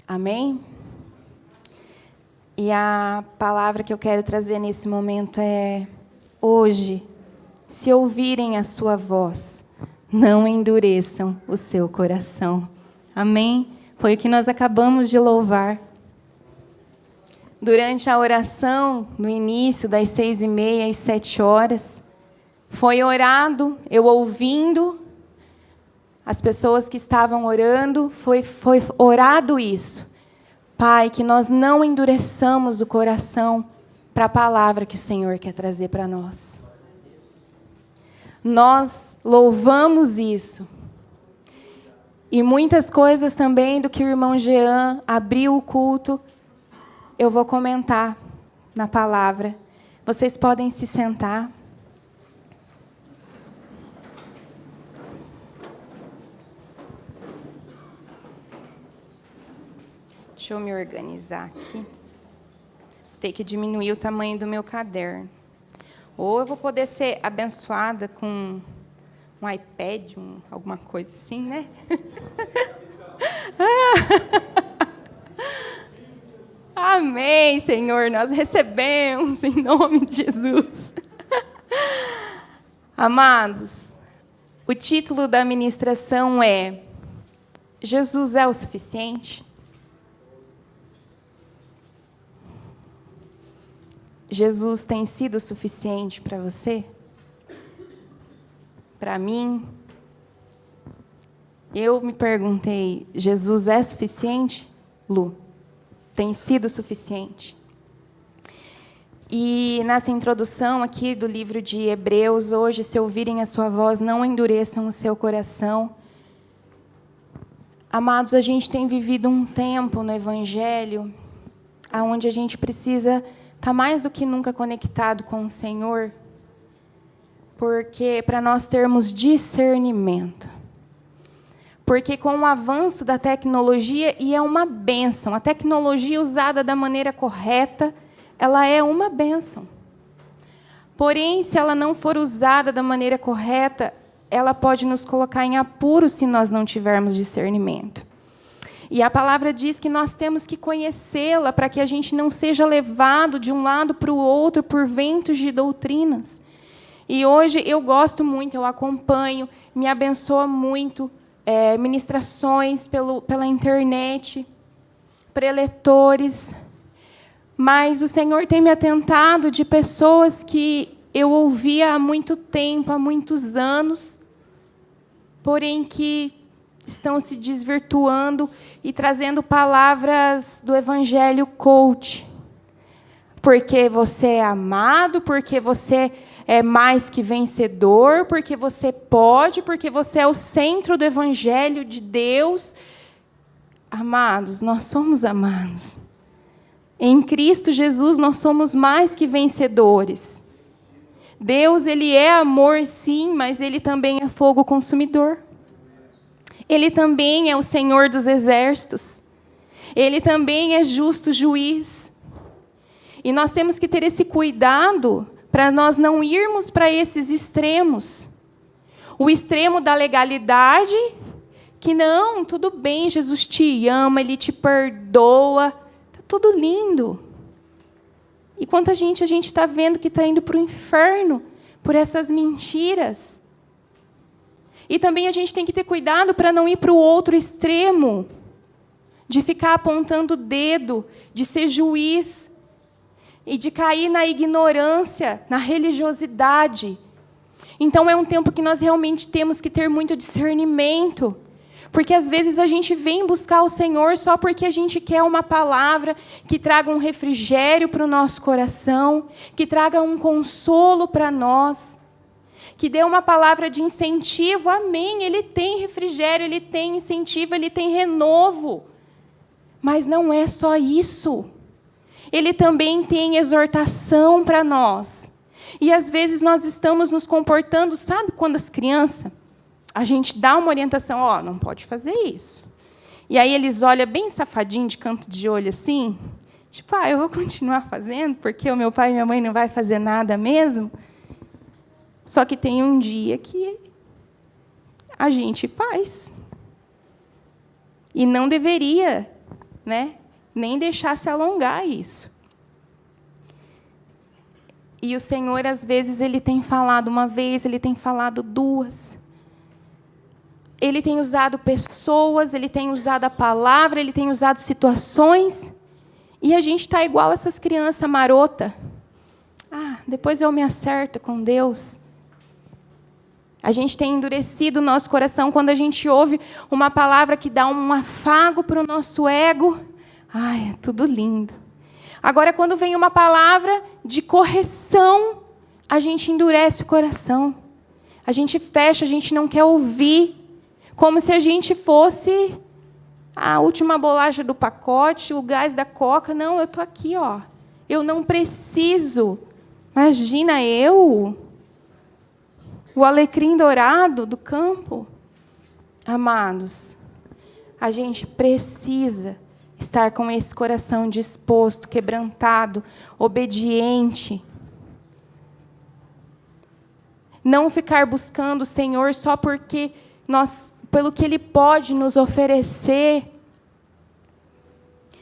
Amém? E a palavra que eu quero trazer nesse momento é: hoje, se ouvirem a sua voz, não endureçam o seu coração. Amém? Foi o que nós acabamos de louvar. Durante a oração, no início, das 6h30 às 7h, foi orado, eu ouvindo, as pessoas que estavam orando, foi orado isso. Pai, que nós não endureçamos o coração para a palavra que o Senhor quer trazer para nós. Nós louvamos isso. E muitas coisas também do que o irmão Jean abriu o culto, eu vou comentar na palavra. Vocês podem se sentar. Deixa eu me organizar aqui. Vou ter que diminuir o tamanho do meu caderno. Ou eu vou poder ser abençoada com um iPad, alguma coisa assim, né? Amém, Senhor, nós recebemos em nome de Jesus. Amados, o título da ministração é: Jesus é o suficiente? Jesus tem sido suficiente para você? Para mim? Eu me perguntei: Jesus é suficiente? Lu, tem sido suficiente? E nessa introdução aqui do livro de Hebreus, hoje, se ouvirem a sua voz, não endureçam o seu coração. Amados, a gente tem vivido um tempo no Evangelho onde a gente precisa estar mais do que nunca conectado com o Senhor, porque para nós termos discernimento. Porque com o avanço da tecnologia, e é uma bênção, a tecnologia usada da maneira correta, ela é uma bênção. Porém, se ela não for usada da maneira correta, ela pode nos colocar em apuros se nós não tivermos discernimento. E a palavra diz que nós temos que conhecê-la para que a gente não seja levado de um lado para o outro por ventos de doutrinas. E hoje eu gosto muito, eu acompanho, me abençoa muito, ministrações pela internet, preletores. Mas o Senhor tem me atentado de pessoas que eu ouvia há muito tempo, há muitos anos, porém que estão se desvirtuando e trazendo palavras do evangelho coach. Porque você é amado, porque você é mais que vencedor, porque você pode, porque você é o centro do evangelho de Deus. Amados, nós somos amados. Em Cristo Jesus nós somos mais que vencedores. Deus, ele é amor, sim, mas ele também é fogo consumidor. Ele também é o Senhor dos exércitos. Ele também é justo juiz. E nós temos que ter esse cuidado para nós não irmos para esses extremos. O extremo da legalidade, que não, tudo bem, Jesus te ama, ele te perdoa, está tudo lindo. E quanta gente a gente está vendo que está indo para o inferno por essas mentiras. E também a gente tem que ter cuidado para não ir para o outro extremo, de ficar apontando o dedo, de ser juiz, e de cair na ignorância, na religiosidade. Então, é um tempo que nós realmente temos que ter muito discernimento, porque às vezes a gente vem buscar o Senhor só porque a gente quer uma palavra que traga um refrigério para o nosso coração, que traga um consolo para nós, que dê uma palavra de incentivo. Amém, ele tem refrigério, ele tem incentivo, ele tem renovo. Mas não é só isso. Ele também tem exortação para nós. E às vezes nós estamos nos comportando, sabe quando as crianças, a gente dá uma orientação, não pode fazer isso. E aí eles olham bem safadinho, de canto de olho assim, tipo, eu vou continuar fazendo, porque o meu pai e minha mãe não vai fazer nada mesmo. Só que tem um dia que a gente faz. E não deveria né? Nem deixar se alongar isso. E o Senhor, às vezes, Ele tem falado uma vez, Ele tem falado duas. Ele tem usado pessoas, Ele tem usado a palavra, Ele tem usado situações. E a gente está igual essas crianças marotas. Depois eu me acerto com Deus. A gente tem endurecido o nosso coração quando a gente ouve uma palavra que dá um afago para o nosso ego. É tudo lindo. Agora, quando vem uma palavra de correção, a gente endurece o coração. A gente fecha, a gente não quer ouvir. Como se a gente fosse a última bolacha do pacote, o gás da coca. Não, eu estou aqui, ó. Eu não preciso. Imagina eu, o alecrim dourado do campo. Amados, a gente precisa estar com esse coração disposto, quebrantado, obediente. Não ficar buscando o Senhor só porque pelo que Ele pode nos oferecer.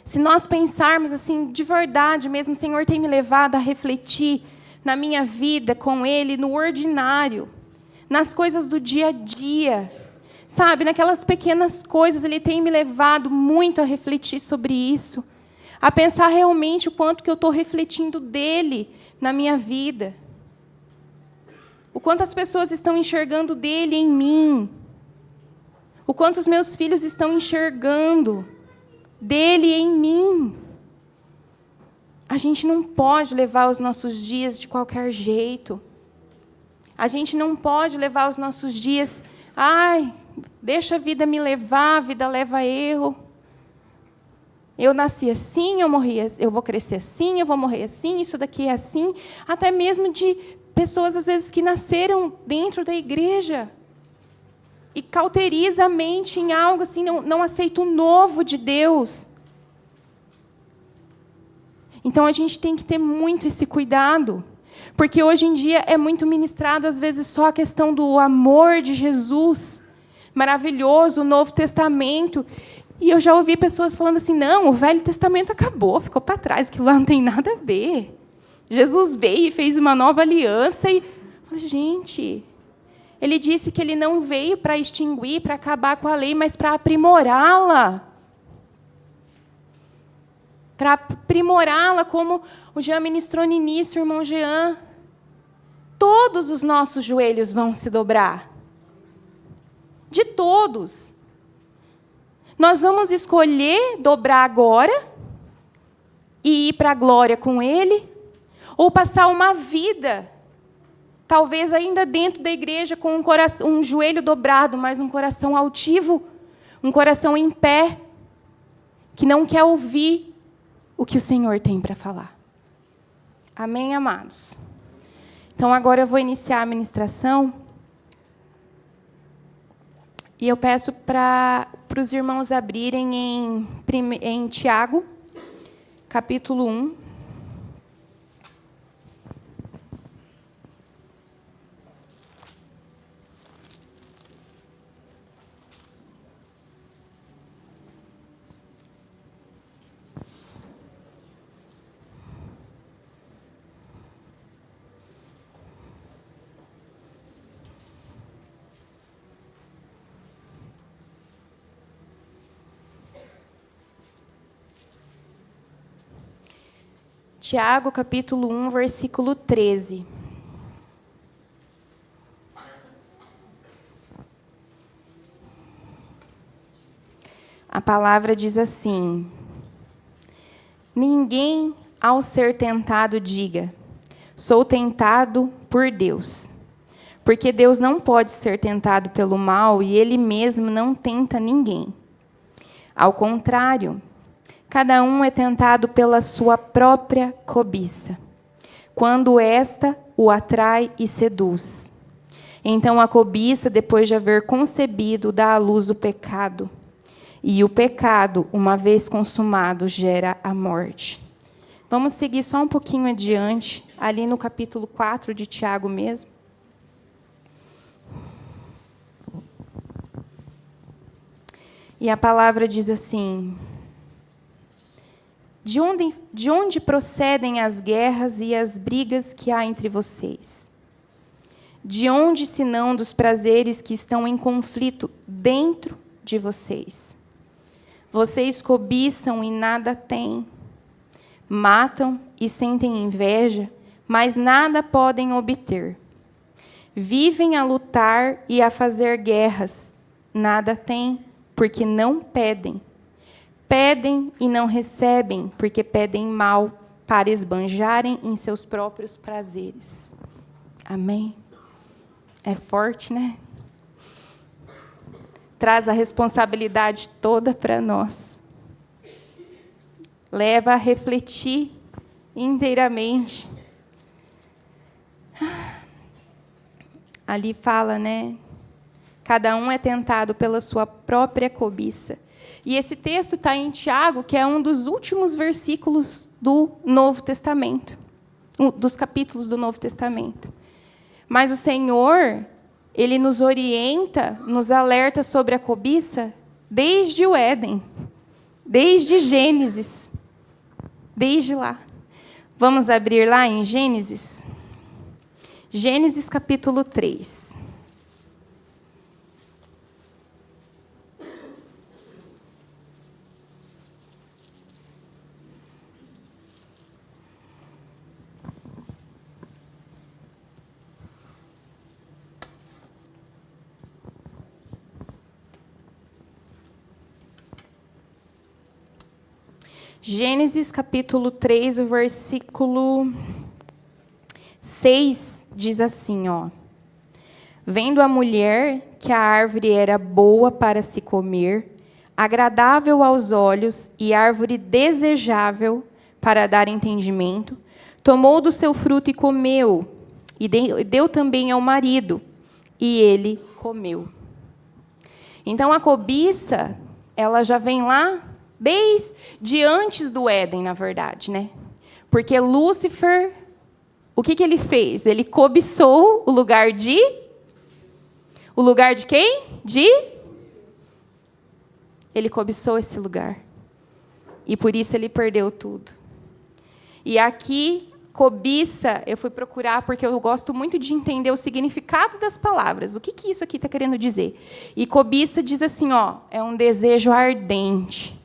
Se nós pensarmos assim, de verdade mesmo, o Senhor tem me levado a refletir na minha vida com Ele, no ordinário, nas coisas do dia a dia, sabe, naquelas pequenas coisas, Ele tem me levado muito a refletir sobre isso, a pensar realmente o quanto que eu estou refletindo dEle na minha vida, o quanto as pessoas estão enxergando dEle em mim, o quanto os meus filhos estão enxergando dEle em mim. A gente não pode levar os nossos dias de qualquer jeito. A gente não pode levar os nossos dias, deixa a vida me levar, a vida leva eu. Eu nasci assim, eu morri assim, eu vou crescer assim, eu vou morrer assim, isso daqui é assim. Até mesmo de pessoas, às vezes, que nasceram dentro da igreja. E cauteriza a mente em algo assim, não aceita o novo de Deus. Então, a gente tem que ter muito esse cuidado, porque hoje em dia é muito ministrado, às vezes, só a questão do amor de Jesus, maravilhoso, o Novo Testamento, e eu já ouvi pessoas falando assim, não, o Velho Testamento acabou, ficou para trás, aquilo lá não tem nada a ver. Jesus veio e fez uma nova aliança, e gente, Ele disse que Ele não veio para extinguir, para acabar com a lei, mas para aprimorá-la. Para aprimorá-la, como o Jean ministrou no início, o irmão Jean. Todos os nossos joelhos vão se dobrar. De todos. Nós vamos escolher dobrar agora e ir para a glória com Ele, ou passar uma vida, talvez ainda dentro da igreja, com um joelho dobrado, mas um coração altivo, um coração em pé, que não quer ouvir o que o Senhor tem para falar. Amém, amados? Então, agora eu vou iniciar a ministração. E eu peço para os irmãos abrirem em Tiago, capítulo 1. Tiago, capítulo 1, versículo 13. A palavra diz assim: ninguém, ao ser tentado, diga, sou tentado por Deus. Porque Deus não pode ser tentado pelo mal e Ele mesmo não tenta ninguém. Ao contrário, cada um é tentado pela sua própria cobiça, quando esta o atrai e seduz. Então a cobiça, depois de haver concebido, dá à luz o pecado. E o pecado, uma vez consumado, gera a morte. Vamos seguir só um pouquinho adiante, ali no capítulo 4 de Tiago mesmo. E a palavra diz assim: De onde procedem as guerras e as brigas que há entre vocês? De onde, senão dos prazeres que estão em conflito dentro de vocês? Vocês cobiçam e nada têm. Matam e sentem inveja, mas nada podem obter. Vivem a lutar e a fazer guerras. Nada têm, porque não pedem. Pedem e não recebem, porque pedem mal, para esbanjarem em seus próprios prazeres. Amém? É forte, né? Traz a responsabilidade toda para nós. Leva a refletir inteiramente. Ali fala, né? Cada um é tentado pela sua própria cobiça. E esse texto está em Tiago, que é um dos últimos versículos do Novo Testamento, dos capítulos do Novo Testamento. Mas o Senhor, Ele nos orienta, nos alerta sobre a cobiça desde o Éden, desde Gênesis, desde lá. Vamos abrir lá em Gênesis? Gênesis capítulo 3. Gênesis capítulo 3, o versículo 6 diz assim, ó: Vendo a mulher que a árvore era boa para se comer, agradável aos olhos e árvore desejável para dar entendimento, tomou do seu fruto e comeu, e deu também ao marido, e ele comeu. Então a cobiça, ela já vem lá desde antes do Éden, na verdade, né? Porque Lúcifer, o que ele fez? Ele cobiçou o lugar de... O lugar de quem? Ele cobiçou esse lugar. E por isso ele perdeu tudo. E aqui, cobiça, eu fui procurar porque eu gosto muito de entender o significado das palavras. O que isso aqui está querendo dizer? E cobiça diz assim, ó, é um desejo ardente.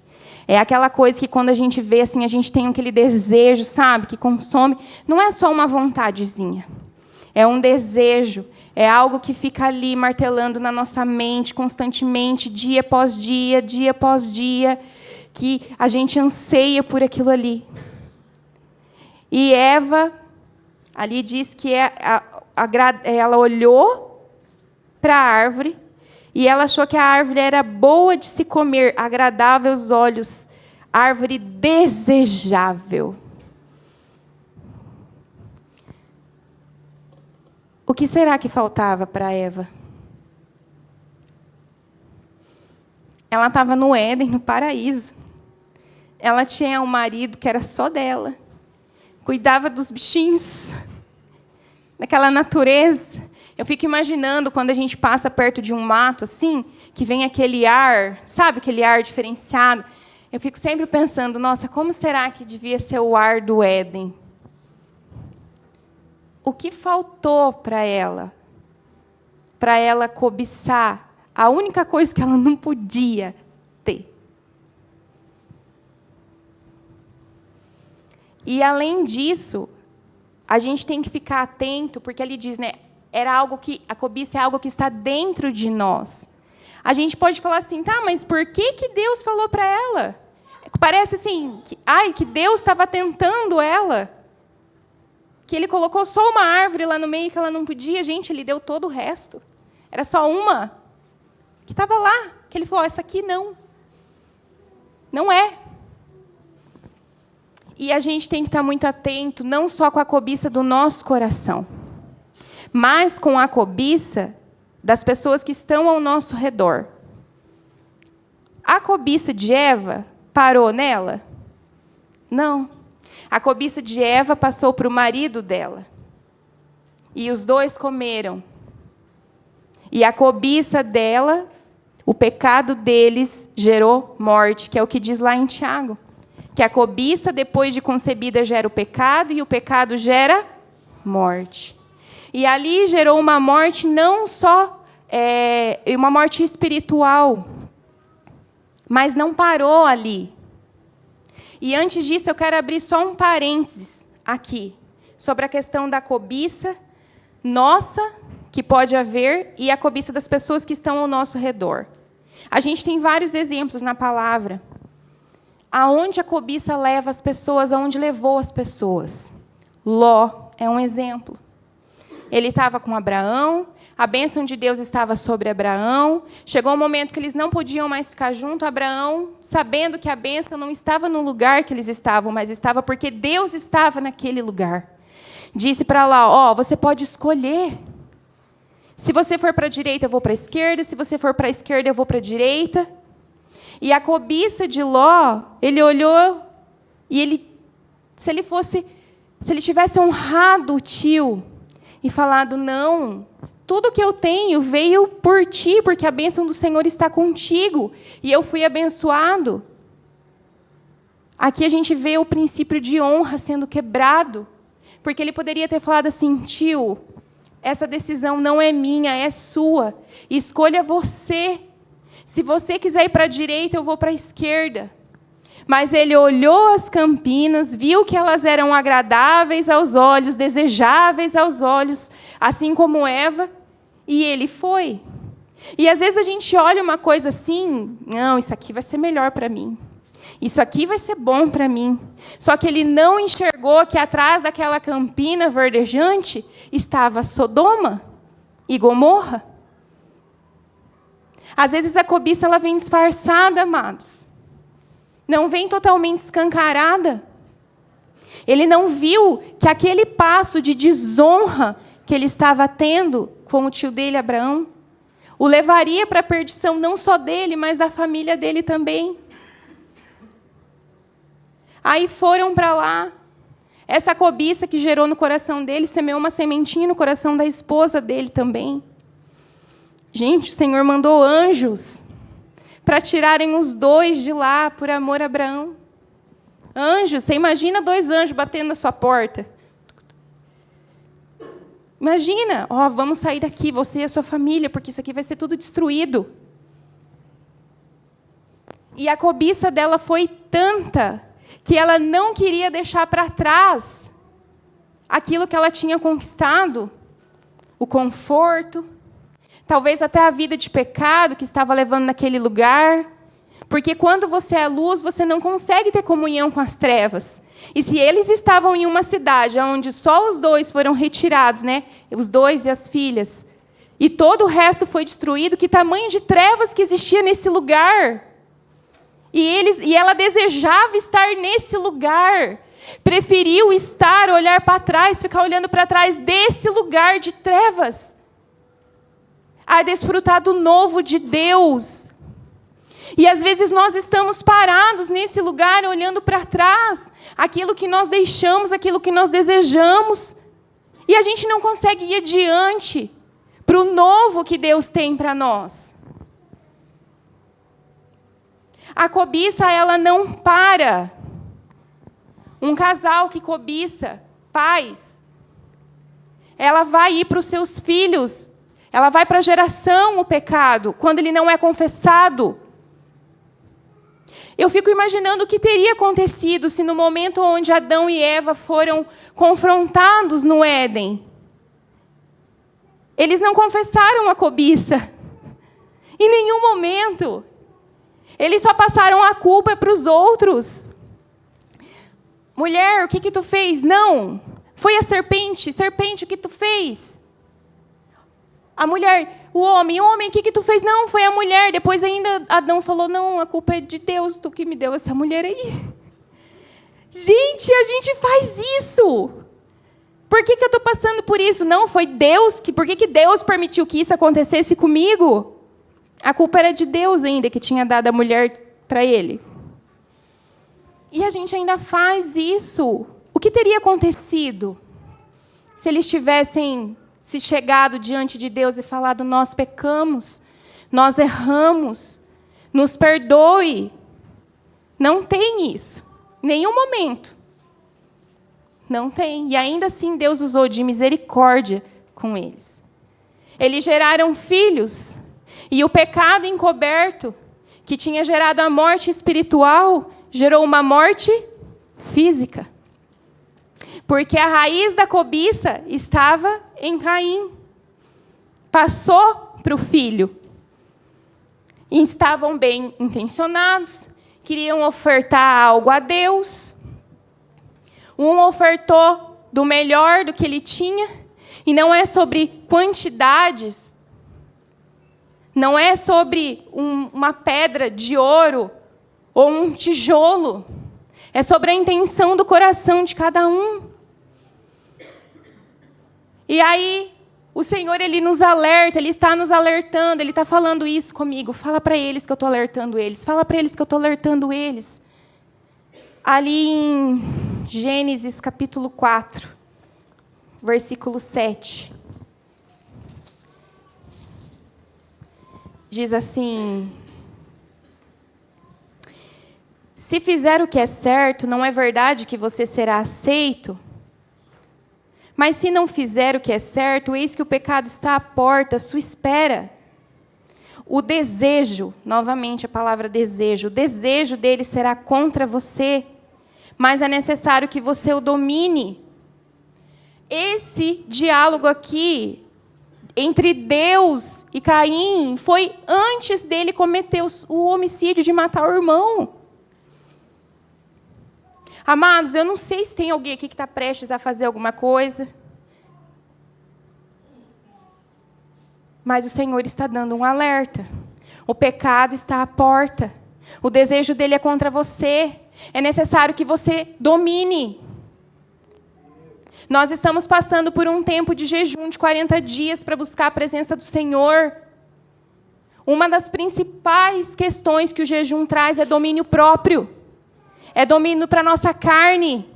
É aquela coisa que quando a gente vê, assim, a gente tem aquele desejo, sabe, que consome. Não é só uma vontadezinha. É um desejo. É algo que fica ali martelando na nossa mente constantemente, dia após dia, que a gente anseia por aquilo ali. E Eva, ali diz que ela olhou para a árvore, e ela achou que a árvore era boa de se comer, agradável aos olhos, árvore desejável. O que será que faltava para Eva? Ela estava no Éden, no paraíso. Ela tinha um marido que era só dela. Cuidava dos bichinhos, daquela natureza. Eu fico imaginando quando a gente passa perto de um mato, assim, que vem aquele ar, sabe, aquele ar diferenciado. Eu fico sempre pensando, nossa, como será que devia ser o ar do Éden? O que faltou para ela cobiçar a única coisa que ela não podia ter? E, além disso, a gente tem que ficar atento, porque ele diz, né, a cobiça é algo que está dentro de nós. A gente pode falar assim, tá, mas por que Deus falou para ela? Parece assim, que Deus estava tentando ela. Que ele colocou só uma árvore lá no meio que ela não podia. Gente, ele deu todo o resto. Era só uma que estava lá. Que ele falou, essa aqui não. Não é. E a gente tem que estar muito atento, não só com a cobiça do nosso coração, mas com a cobiça das pessoas que estão ao nosso redor. A cobiça de Eva parou nela? Não. A cobiça de Eva passou para o marido dela. E os dois comeram. E a cobiça dela, o pecado deles, gerou morte, que é o que diz lá em Tiago. Que a cobiça, depois de concebida, gera o pecado, e o pecado gera morte. E ali gerou uma morte não só, uma morte espiritual, mas não parou ali. E antes disso, eu quero abrir só um parênteses aqui, sobre a questão da cobiça nossa, que pode haver, e a cobiça das pessoas que estão ao nosso redor. A gente tem vários exemplos na palavra. Aonde a cobiça leva as pessoas, aonde levou as pessoas. Ló é um exemplo. Ele estava com Abraão, a bênção de Deus estava sobre Abraão. Chegou um momento que eles não podiam mais ficar juntos. Abraão, sabendo que a bênção não estava no lugar que eles estavam, mas estava porque Deus estava naquele lugar. Disse para Ló, você pode escolher. Se você for para a direita, eu vou para a esquerda. Se você for para a esquerda, eu vou para a direita. E a cobiça de Ló, ele olhou e se ele tivesse honrado o tio e falado, não, tudo que eu tenho veio por ti, porque a bênção do Senhor está contigo, e eu fui abençoado. Aqui a gente vê o princípio de honra sendo quebrado, porque ele poderia ter falado assim, tio, essa decisão não é minha, é sua, escolha você. Se você quiser ir para a direita, eu vou para a esquerda. Mas ele olhou as campinas, viu que elas eram agradáveis aos olhos, desejáveis aos olhos, assim como Eva, e ele foi. E às vezes a gente olha uma coisa assim, não, isso aqui vai ser melhor para mim. Isso aqui vai ser bom para mim. Só que ele não enxergou que atrás daquela campina verdejante estava Sodoma e Gomorra. Às vezes a cobiça ela vem disfarçada, amados. Não vem totalmente escancarada. Ele não viu que aquele passo de desonra que ele estava tendo com o tio dele, Abraão, o levaria para a perdição não só dele, mas da família dele também. Aí foram para lá. Essa cobiça que gerou no coração dele semeou uma sementinha no coração da esposa dele também. Gente, o Senhor mandou anjos para tirarem os dois de lá por amor a Abraão. Anjos, você imagina 2 anjos batendo na sua porta. Imagina, vamos sair daqui, você e a sua família, porque isso aqui vai ser tudo destruído. E a cobiça dela foi tanta que ela não queria deixar para trás aquilo que ela tinha conquistado, o conforto, talvez até a vida de pecado que estava levando naquele lugar. Porque quando você é luz, você não consegue ter comunhão com as trevas. E se eles estavam em uma cidade onde só os 2 foram retirados, né? Os 2 e as filhas, e todo o resto foi destruído, que tamanho de trevas que existia nesse lugar. E ela desejava estar nesse lugar. Preferiu olhar para trás, ficar olhando para trás desse lugar de trevas, a desfrutar do novo de Deus. E às vezes nós estamos parados nesse lugar, olhando para trás, aquilo que nós deixamos, aquilo que nós desejamos, e a gente não consegue ir adiante para o novo que Deus tem para nós. A cobiça, ela não para. Um casal que cobiça, pais, ela vai ir para os seus filhos, ela vai para a geração o pecado, quando ele não é confessado. Eu fico imaginando o que teria acontecido se no momento onde Adão e Eva foram confrontados no Éden, eles não confessaram a cobiça. Em nenhum momento. Eles só passaram a culpa para os outros. Mulher, o que tu fez? Não. Foi a serpente. Serpente, o que tu fez? A mulher, o homem, o que tu fez? Não, foi a mulher. Depois ainda Adão falou, não, a culpa é de Deus, tu que me deu essa mulher aí. Gente, a gente faz isso. Por que eu estou passando por isso? Não, foi Deus. Por que Deus permitiu que isso acontecesse comigo? A culpa era de Deus ainda, que tinha dado a mulher para ele. E a gente ainda faz isso. O que teria acontecido se eles tivessem se chegado diante de Deus e falado, nós pecamos, nós erramos, nos perdoe? Não tem isso. Nenhum momento. Não tem. E ainda assim Deus usou de misericórdia com eles. Eles geraram filhos. E o pecado encoberto, que tinha gerado a morte espiritual, gerou uma morte física. Porque a raiz da cobiça estava em Caim. Passou para o filho. E estavam bem intencionados, queriam ofertar algo a Deus. Um ofertou do melhor do que ele tinha, e não é sobre quantidades, não é sobre uma pedra de ouro ou um tijolo, é sobre a intenção do coração de cada um. E aí, o Senhor, Ele nos alerta, Ele está nos alertando, Ele está falando isso comigo. Fala para eles que eu estou alertando eles. Fala para eles que eu estou alertando eles. Ali em Gênesis capítulo 4, versículo 7. Diz assim: se fizer o que é certo, não é verdade que você será aceito? Mas se não fizer o que é certo, eis que o pecado está à porta, à sua espera. O desejo, novamente a palavra desejo, o desejo dele será contra você, mas é necessário que você o domine. Esse diálogo aqui, entre Deus e Caim, foi antes dele cometer o homicídio de matar o irmão. Amados, eu não sei se tem alguém aqui que está prestes a fazer alguma coisa, mas o Senhor está dando um alerta. O pecado está à porta. O desejo dele é contra você. É necessário que você domine. Nós estamos passando por um tempo de jejum de 40 dias para buscar a presença do Senhor. Uma das principais questões que o jejum traz é domínio próprio. É domínio para a nossa carne,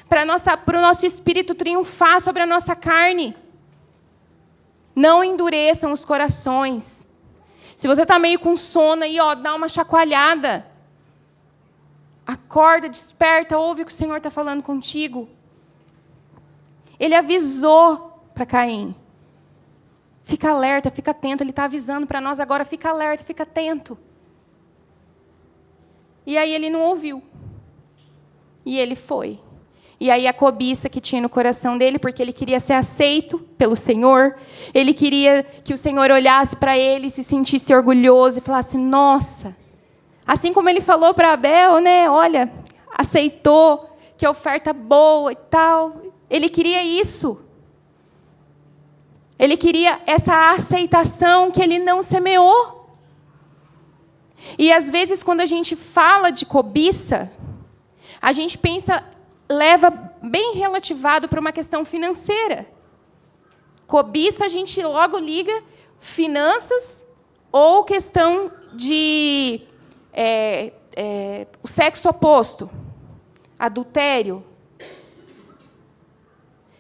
para o nosso espírito triunfar sobre a nossa carne. Não endureçam os corações. Se você está meio com sono aí, dá uma chacoalhada. Acorda, desperta, ouve o que o Senhor está falando contigo. Ele avisou para Caim. Fica alerta, fica atento. Ele está avisando para nós agora, fica alerta, fica atento. E aí ele não ouviu. E ele foi. E aí a cobiça que tinha no coração dele, porque ele queria ser aceito pelo Senhor, ele queria que o Senhor olhasse para ele, se sentisse orgulhoso e falasse, nossa, assim como ele falou para Abel, né? Olha, aceitou, que oferta boa e tal. Ele queria isso. Ele queria essa aceitação que ele não semeou. E às vezes, quando a gente fala de cobiça, a gente leva bem relativado para uma questão financeira. Cobiça, a gente logo liga finanças ou questão de o sexo oposto, adultério.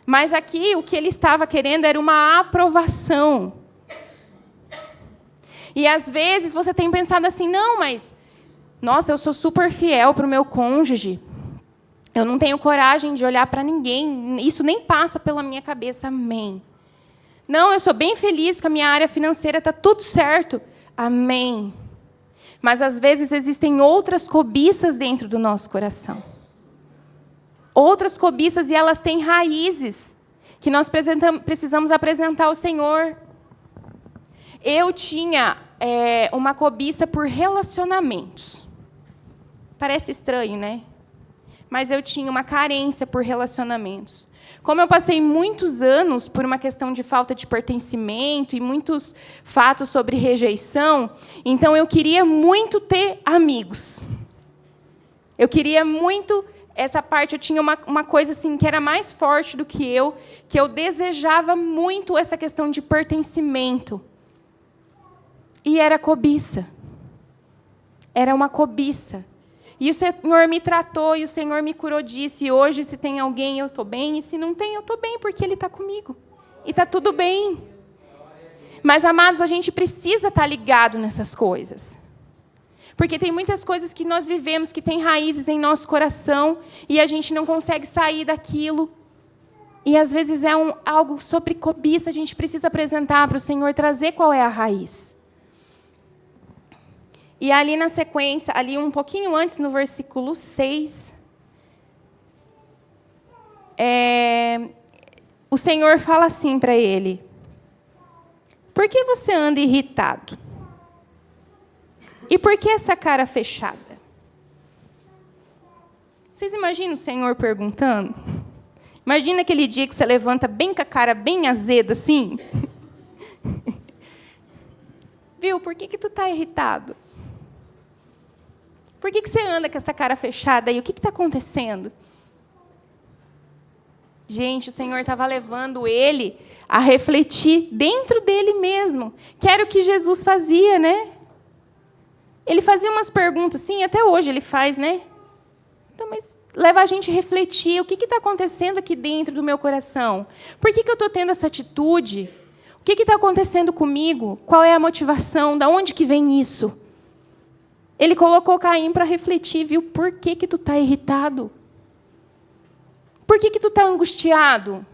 Mas aqui o que ele estava querendo era uma aprovação. E às vezes você tem pensado assim, não, mas, nossa, eu sou super fiel para o meu cônjuge. Eu não tenho coragem de olhar para ninguém. Isso nem passa pela minha cabeça. Amém. Não, eu sou bem feliz que a minha área financeira está tudo certo. Amém. Mas, às vezes, existem outras cobiças dentro do nosso coração. Outras cobiças, e elas têm raízes que nós precisamos apresentar ao Senhor. Eu tinha uma cobiça por relacionamentos. Parece estranho, né? Mas eu tinha uma carência por relacionamentos. Como eu passei muitos anos por uma questão de falta de pertencimento e muitos fatos sobre rejeição, então eu queria muito ter amigos. Eu queria muito essa parte, eu tinha uma coisa assim que era mais forte do que eu desejava muito essa questão de pertencimento. E era cobiça. Era uma cobiça. E o Senhor me tratou, e o Senhor me curou disso. E hoje, se tem alguém, eu estou bem. E se não tem, eu estou bem, porque Ele está comigo. E está tudo bem. Mas, amados, a gente precisa estar ligado nessas coisas. Porque tem muitas coisas que nós vivemos que têm raízes em nosso coração e a gente não consegue sair daquilo. E às vezes é algo sobre cobiça, a gente precisa apresentar para o Senhor, trazer qual é a raiz. E ali na sequência, ali um pouquinho antes, no versículo 6, o Senhor fala assim para ele: por que você anda irritado? E por que essa cara fechada? Vocês imaginam o Senhor perguntando? Imagina aquele dia que você levanta bem com a cara bem azeda assim. Viu, por que tu está irritado? Por que você anda com essa cara fechada aí? O que está acontecendo? Gente, o Senhor estava levando ele a refletir dentro dele mesmo, que era o que Jesus fazia, né? Ele fazia umas perguntas, sim, até hoje ele faz, né? Então, mas leva a gente a refletir, o que está acontecendo aqui dentro do meu coração? Por que eu estou tendo essa atitude? O que está acontecendo comigo? Qual é a motivação? Da onde que vem isso? Ele colocou Caim para refletir, viu? Por que tu está irritado? Por que tu está angustiado?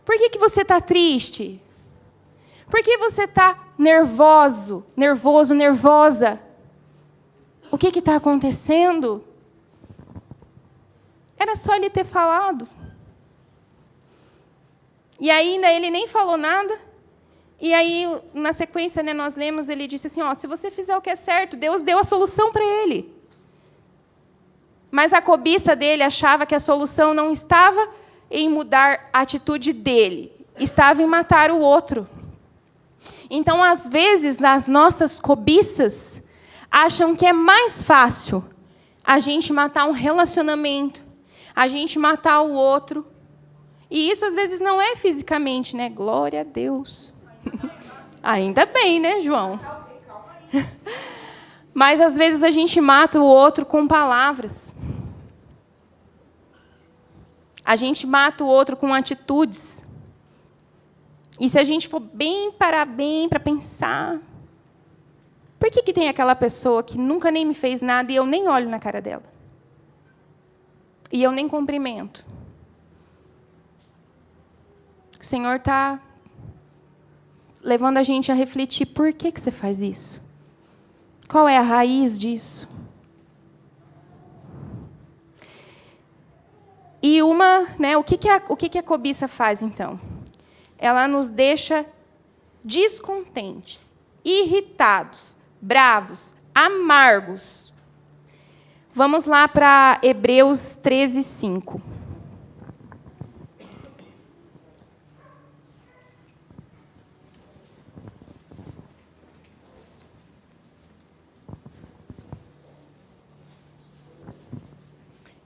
Por que você está triste? Por que você está nervoso, nervosa? O que está acontecendo? Era só ele ter falado. E ainda ele nem falou nada. E aí, na sequência, né, nós lemos, ele disse assim, se você fizer o que é certo, Deus deu a solução para ele. Mas a cobiça dele achava que a solução não estava em mudar a atitude dele, estava em matar o outro. Então, às vezes, as nossas cobiças acham que é mais fácil a gente matar um relacionamento, a gente matar o outro. E isso, às vezes, não é fisicamente, né? Glória a Deus. Ainda bem, né, João? Mas, às vezes, a gente mata o outro com palavras. A gente mata o outro com atitudes. E se a gente for parar bem para pensar, por que tem aquela pessoa que nunca nem me fez nada e eu nem olho na cara dela? E eu nem cumprimento? O Senhor está levando a gente a refletir, por que você faz isso? Qual é a raiz disso? E o que a cobiça faz, então? Ela nos deixa descontentes, irritados, bravos, amargos. Vamos lá para Hebreus 13, 5.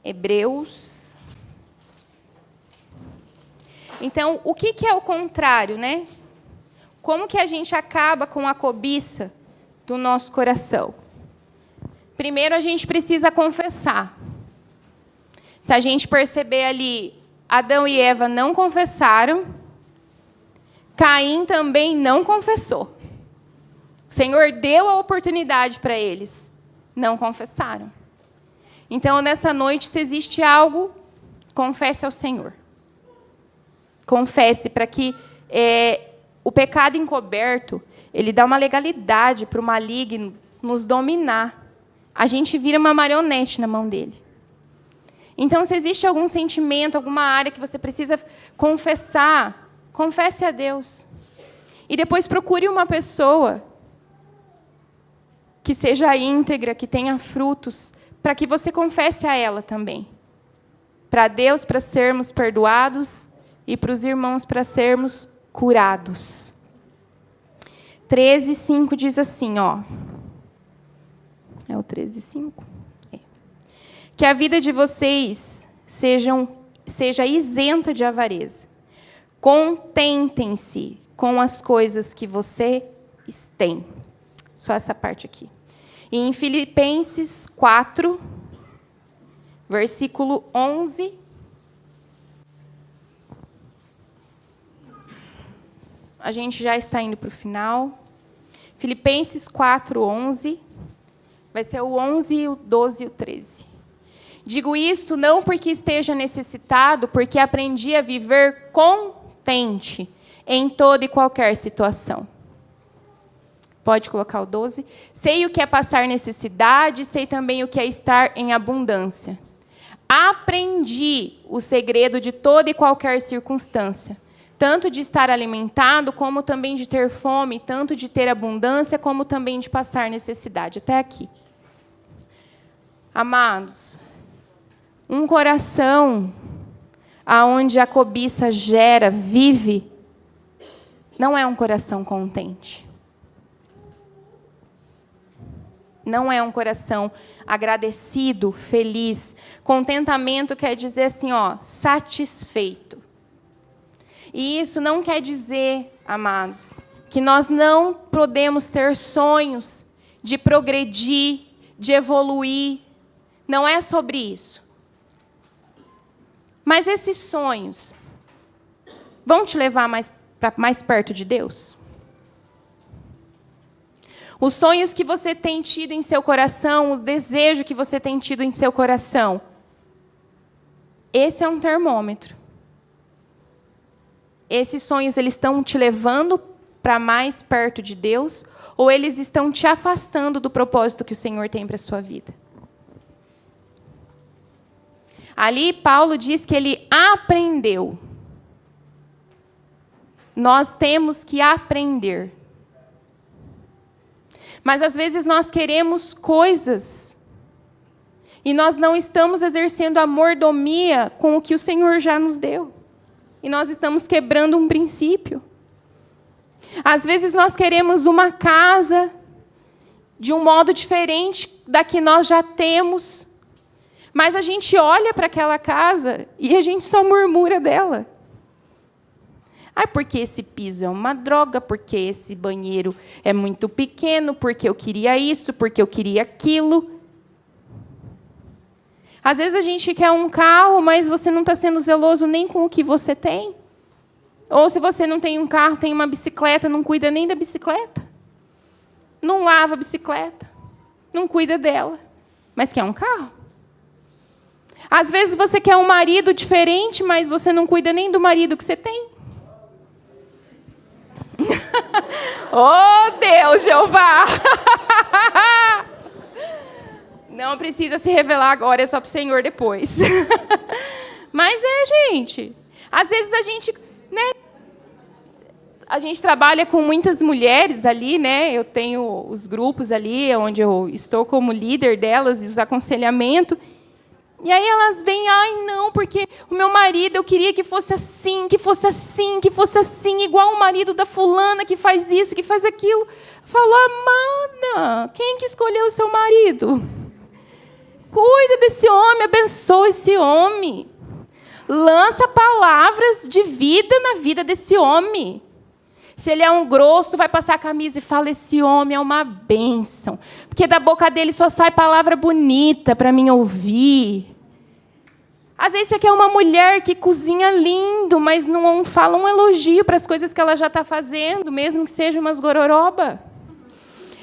Hebreus. Então, o que é o contrário, né? Como que a gente acaba com a cobiça do nosso coração? Primeiro, a gente precisa confessar. Se a gente perceber ali, Adão e Eva não confessaram, Caim também não confessou. O Senhor deu a oportunidade para eles, não confessaram. Então, nessa noite, se existe algo, confesse ao Senhor. Confesse, para que o pecado encoberto, ele dá uma legalidade para o maligno nos dominar. A gente vira uma marionete na mão dele. Então, se existe algum sentimento, alguma área que você precisa confessar, confesse a Deus. E depois procure uma pessoa que seja íntegra, que tenha frutos, para que você confesse a ela também. Para Deus, para sermos perdoados, e para os irmãos, para sermos curados. 13, 5 diz assim, É o 13, 5? Que a vida de vocês seja isenta de avareza. Contentem-se com as coisas que vocês têm. Só essa parte aqui. E em Filipenses 4, versículo 11. A gente já está indo para o final. Filipenses 4, 11. Vai ser o 11, o 12 e o 13. Digo isso não porque esteja necessitado, porque aprendi a viver contente em toda e qualquer situação. Pode colocar o 12. Sei o que é passar necessidade, sei também o que é estar em abundância. Aprendi o segredo de toda e qualquer circunstância, tanto de estar alimentado, como também de ter fome, tanto de ter abundância, como também de passar necessidade. Até aqui. Amados, um coração aonde a cobiça gera, vive, não é um coração contente. Não é um coração agradecido, feliz. Contentamento quer dizer assim, ó, satisfeito. E isso não quer dizer, amados, que nós não podemos ter sonhos de progredir, de evoluir. Não é sobre isso. Mas esses sonhos vão te levar mais perto de Deus? Os sonhos que você tem tido em seu coração, o desejo que você tem tido em seu coração, esse é um termômetro. Esses sonhos, eles estão te levando para mais perto de Deus, ou eles estão te afastando do propósito que o Senhor tem para a sua vida? Ali, Paulo diz que ele aprendeu. Nós temos que aprender. Mas, às vezes, nós queremos coisas e nós não estamos exercendo a mordomia com o que o Senhor já nos deu. E nós estamos quebrando um princípio. Às vezes, nós queremos uma casa de um modo diferente da que nós já temos, mas a gente olha para aquela casa e a gente só murmura dela. Ah, porque esse piso é uma droga, porque esse banheiro é muito pequeno, porque eu queria isso, porque eu queria aquilo. Às vezes a gente quer um carro, mas você não está sendo zeloso nem com o que você tem. Ou se você não tem um carro, tem uma bicicleta, não cuida nem da bicicleta. Não lava a bicicleta, não cuida dela, mas quer um carro. Às vezes você quer um marido diferente, mas você não cuida nem do marido que você tem. Oh, Deus, Jeová! Não precisa se revelar agora, é só para o Senhor depois. Mas gente. Às vezes a gente, né? A gente trabalha com muitas mulheres ali, né? Eu tenho os grupos ali, onde eu estou como líder delas, e os aconselhamentos. E aí elas vêm, ai, não, porque o meu marido, eu queria que fosse assim, que fosse assim, que fosse assim, igual o marido da fulana, que faz isso, que faz aquilo. Falou, amada, quem que escolheu o seu marido? Cuida desse homem, abençoa esse homem. Lança palavras de vida na vida desse homem. Se ele é um grosso, vai passar a camisa e fala, esse homem é uma bênção. Porque da boca dele só sai palavra bonita para mim ouvir. Às vezes você quer uma mulher que cozinha lindo, mas não fala um elogio para as coisas que ela já está fazendo, mesmo que seja umas gororoba.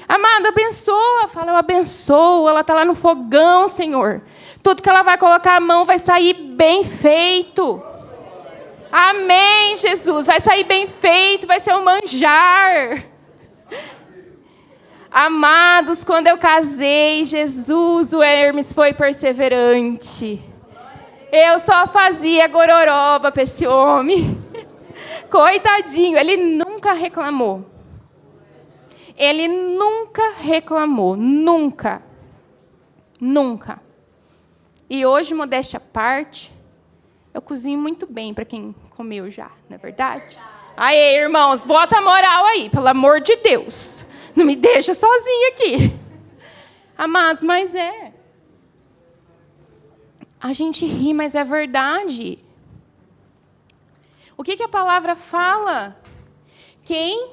Amada, abençoa. Fala, eu abençoo. Ela está lá no fogão, Senhor. Tudo que ela vai colocar a mão vai sair bem feito. Amém, Jesus. Vai sair bem feito, vai ser um manjar. Amados, quando eu casei, Jesus, o Hermes foi perseverante. Eu só fazia gororoba para esse homem. Coitadinho, ele nunca reclamou. Ele nunca reclamou, nunca. Nunca. E hoje, modéstia à parte, eu cozinho muito bem para quem comeu já, não é verdade? Aí, irmãos, bota a moral aí, pelo amor de Deus. Não me deixa sozinha aqui. Amados, mas a gente ri, mas é verdade. O que a palavra fala? Quem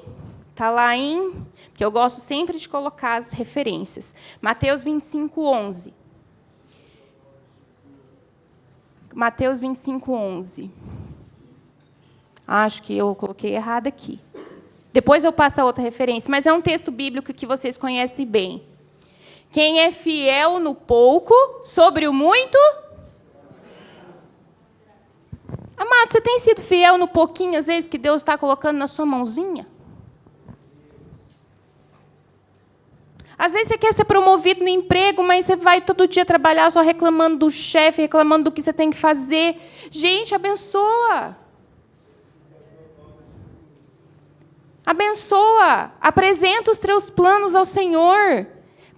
está lá em... Porque eu gosto sempre de colocar as referências. Mateus 25, 11. Mateus 25, 11. Acho que eu coloquei errado aqui. Depois eu passo a outra referência, mas é um texto bíblico que vocês conhecem bem. Quem é fiel no pouco, sobre o muito... Amado, você tem sido fiel no pouquinho, às vezes, que Deus está colocando na sua mãozinha? Às vezes você quer ser promovido no emprego, mas você vai todo dia trabalhar só reclamando do chefe, reclamando do que você tem que fazer. Gente, abençoa. Abençoa. Apresenta os teus planos ao Senhor,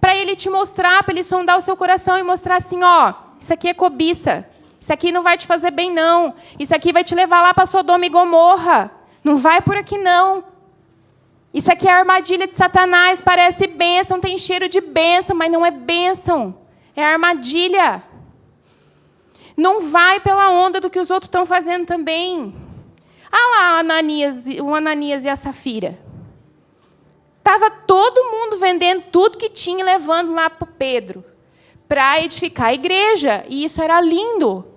para Ele te mostrar, para Ele sondar o seu coração e mostrar assim, ó, isso aqui é cobiça. Isso aqui não vai te fazer bem, não. Isso aqui vai te levar lá para Sodoma e Gomorra. Não vai por aqui, não. Isso aqui é a armadilha de Satanás. Parece bênção, tem cheiro de bênção, mas não é bênção. É armadilha. Não vai pela onda do que os outros estão fazendo também. Ah lá, o Ananias e a Safira. Estava todo mundo vendendo tudo que tinha e levando lá para o Pedro, para edificar a igreja. E isso era lindo.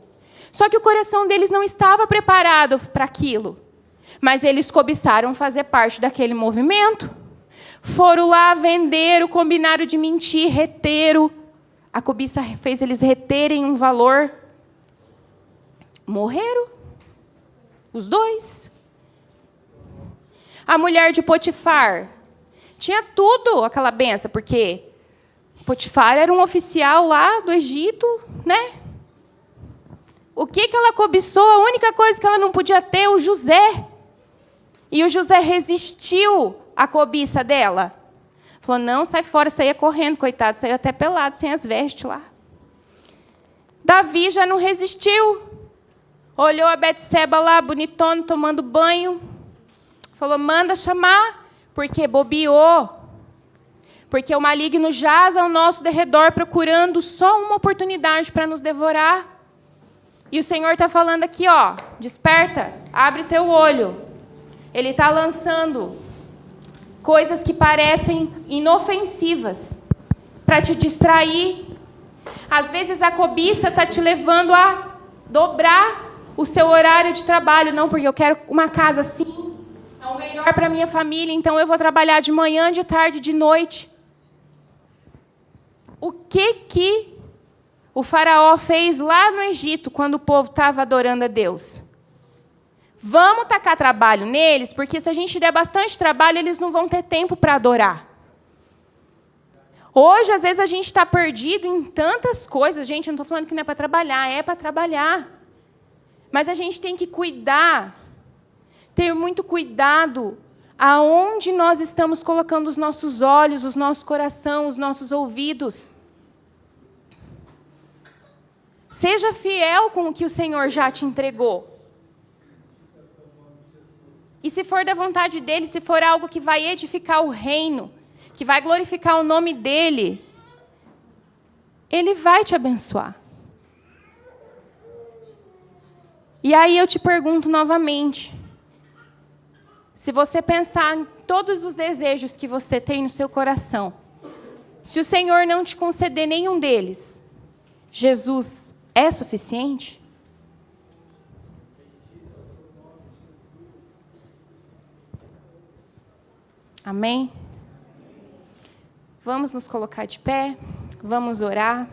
Só que o coração deles não estava preparado para aquilo. Mas eles cobiçaram fazer parte daquele movimento. Foram lá, venderam, combinaram de mentir, reteram. A cobiça fez eles reterem um valor. Morreram. Os dois. A mulher de Potifar tinha tudo, aquela benção, porque Potifar era um oficial lá do Egito, né? O que ela cobiçou? A única coisa que ela não podia ter, o José. E o José resistiu à cobiça dela. Falou, não, sai fora, saía correndo, coitado, saiu até pelado, sem as vestes lá. Davi já não resistiu. Olhou a Betseba lá, bonitona, tomando banho. Falou, manda chamar, porque bobeou. Porque o maligno jaz ao nosso derredor, procurando só uma oportunidade para nos devorar. E o Senhor está falando aqui, ó, desperta, abre teu olho. Ele está lançando coisas que parecem inofensivas para te distrair. Às vezes a cobiça está te levando a dobrar o seu horário de trabalho. Não, porque eu quero uma casa assim, é o melhor para a minha família, então eu vou trabalhar de manhã, de tarde, de noite. O que o faraó fez lá no Egito, quando o povo estava adorando a Deus? Vamos tacar trabalho neles, porque se a gente der bastante trabalho, eles não vão ter tempo para adorar. Hoje, às vezes, a gente está perdido em tantas coisas. Gente, eu não estou falando que não é para trabalhar, é para trabalhar. Mas a gente tem que cuidar, ter muito cuidado aonde nós estamos colocando os nossos olhos, o nosso coração, os nossos ouvidos. Seja fiel com o que o Senhor já te entregou. E se for da vontade dEle, se for algo que vai edificar o reino, que vai glorificar o nome dEle, Ele vai te abençoar. E aí eu te pergunto novamente, se você pensar em todos os desejos que você tem no seu coração, se o Senhor não te conceder nenhum deles, Jesus é suficiente? Amém? Vamos nos colocar de pé, vamos orar.